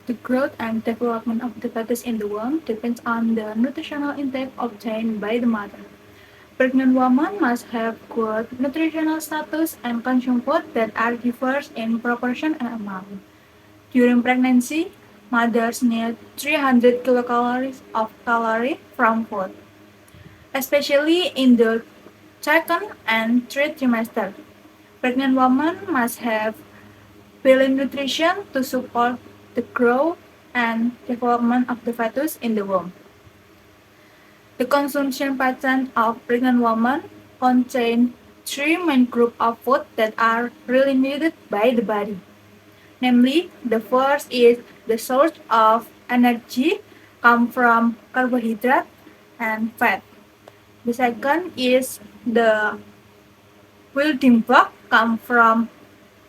The growth and development of the fetus in the womb depends on the nutritional intake obtained by the mother. Pregnant women must have good nutritional status and consume food that are diverse in proportion and amount. During pregnancy, mothers need 300 kilocalories of calorie from food, especially in the second and third trimester. Pregnant women must have balanced nutrition to support the growth and development of the fetus in the womb. The consumption pattern of pregnant women contain three main groups of food that are really needed by the body. Namely, the first is the source of energy come from carbohydrate and fat. The second is the building block come from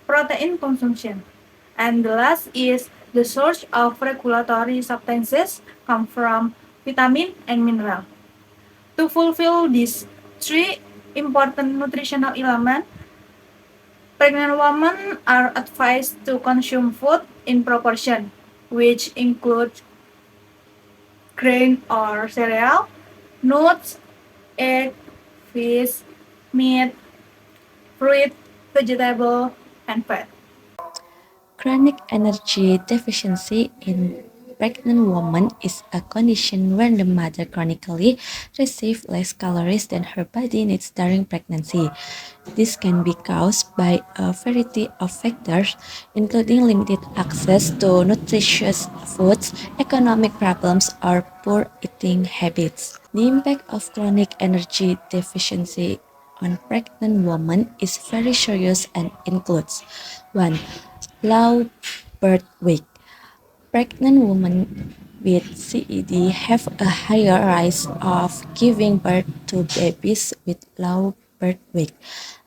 protein consumption. And the last is the source of regulatory substances come from vitamin and mineral. To fulfill these three important nutritional elements, pregnant women are advised to consume food in proportion, which include grain or cereal, nuts, egg, fish, meat, fruit, vegetable, and fat. Chronic energy deficiency in pregnant women is a condition where the mother chronically receives less calories than her body needs during pregnancy. This can be caused by a variety of factors, including limited access to nutritious foods, economic problems, or poor eating habits. The impact of chronic energy deficiency on pregnant women is very serious and includes 1. Low birth weight. Pregnant women with CED have a higher risk of giving birth to babies with low birth weight.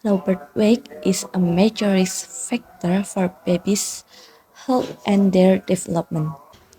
Low birth weight is a major risk factor for babies' health and their development.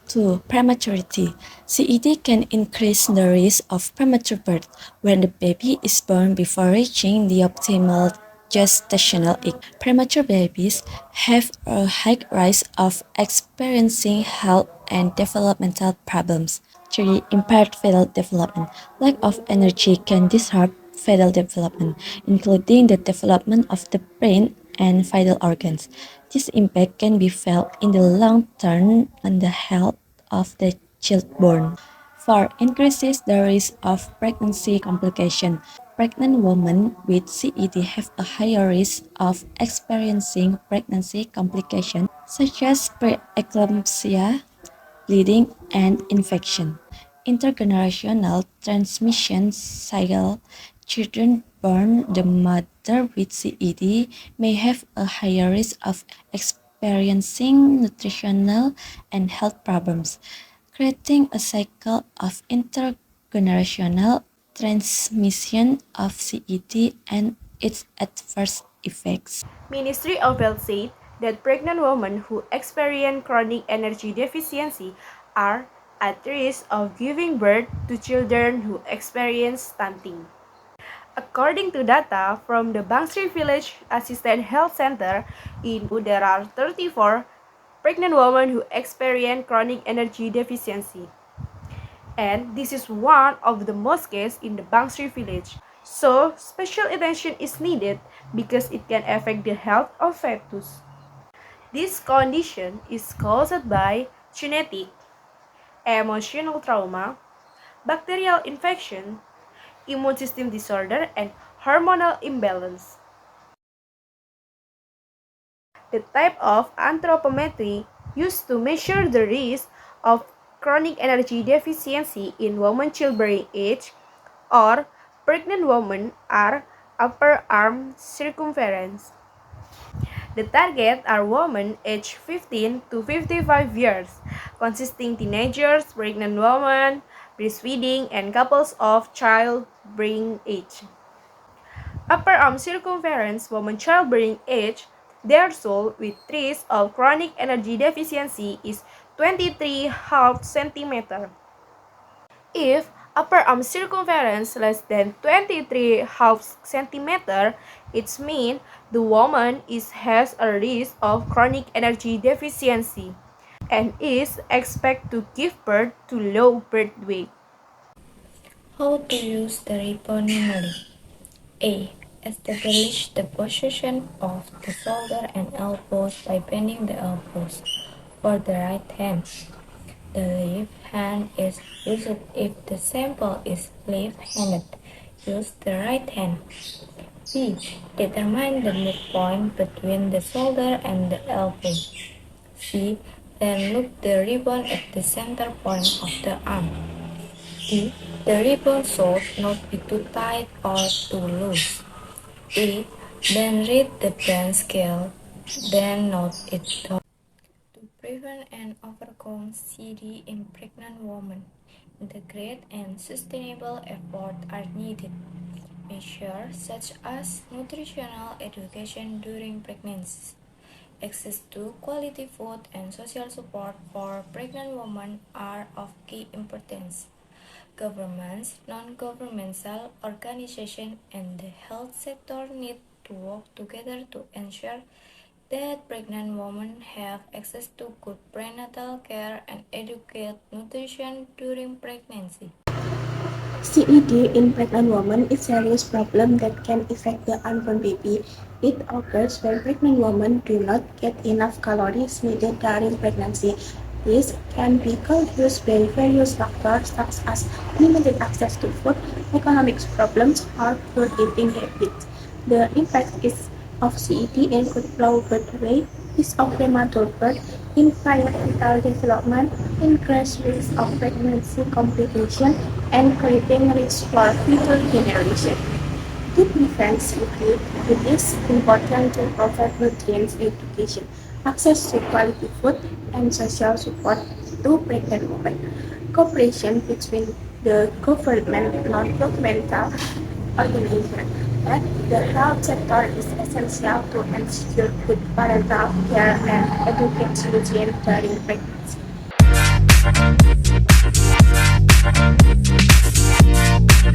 2. Prematurity. CED can increase the risk of premature birth when the baby is born before reaching the optimal gestational age. Premature babies have a high risk of experiencing health and developmental problems. 3. Impaired fetal development. Lack of energy can disrupt fetal development, including the development of the brain and vital organs. This impact can be felt in the long term on the health of the childborn. 4. Increases the risk of pregnancy complication. Pregnant women with CED have a higher risk of experiencing pregnancy complications such as preeclampsia, bleeding, and infection. Intergenerational transmission cycle. Children born the mother with CED may have a higher risk of experiencing nutritional and health problems, creating a cycle of intergenerational transmission of CED and its adverse effects. Ministry of Health said that pregnant women who experience chronic energy deficiency are at risk of giving birth to children who experience stunting. According to data from the Bangsri Village Assistant Health Center, in there are 34 pregnant women who experience chronic energy deficiency. And this is one of the most cases in the Bangsri village. So, special attention is needed because it can affect the health of fetus. This condition is caused by genetic, emotional trauma, bacterial infection, immune system disorder, and hormonal imbalance. The type of anthropometry used to measure the risk of chronic energy deficiency in women childbearing age or pregnant women are upper arm circumference. The target are women aged 15 to 55 years, consisting teenagers, pregnant women, breastfeeding, and couples of childbearing age. Upper arm circumference, woman childbearing age, their soul with risk of chronic energy deficiency is 23.5 cm. If upper arm circumference less than 23.5 cm, it means the woman has a risk of chronic energy deficiency. and is expected to give birth to low birth weight. How to use the ribbon minimally? A. Establish the position of the shoulder and elbows by bending the elbows. For the right hand, the left hand is used if the sample is left-handed. Use the right hand. B. Determine the midpoint between the shoulder and the elbow. C. Then loop the ribbon at the center point of the arm. D. The ribbon should not be too tight or too loose. E. Then read the band scale, then note it down. To prevent and overcome CD in pregnant women, integrate and sustainable efforts are needed. Measures such as nutritional education during pregnancy, access to quality food, and social support for pregnant women are of key importance. Governments, non-governmental organizations, and the health sector need to work together to ensure that pregnant women have access to good prenatal care and adequate nutrition during pregnancy. CED in pregnant women is a serious problem that can affect the unborn baby. It occurs when pregnant women do not get enough calories needed during pregnancy. This can be caused by various factors such as limited access to food, economic problems, or poor eating habits. The impact of CED include low birth weight, risk of premature birth, impaired fetal development, increased risk of pregnancy complications, and creating risk for future generations. To prevent CP, it is important to provide nutrients education, access to quality food, and social support to pregnant women. Cooperation between the government, non-governmental organizations, and the health sector is essential to ensure good parental care and educate children during pregnancy.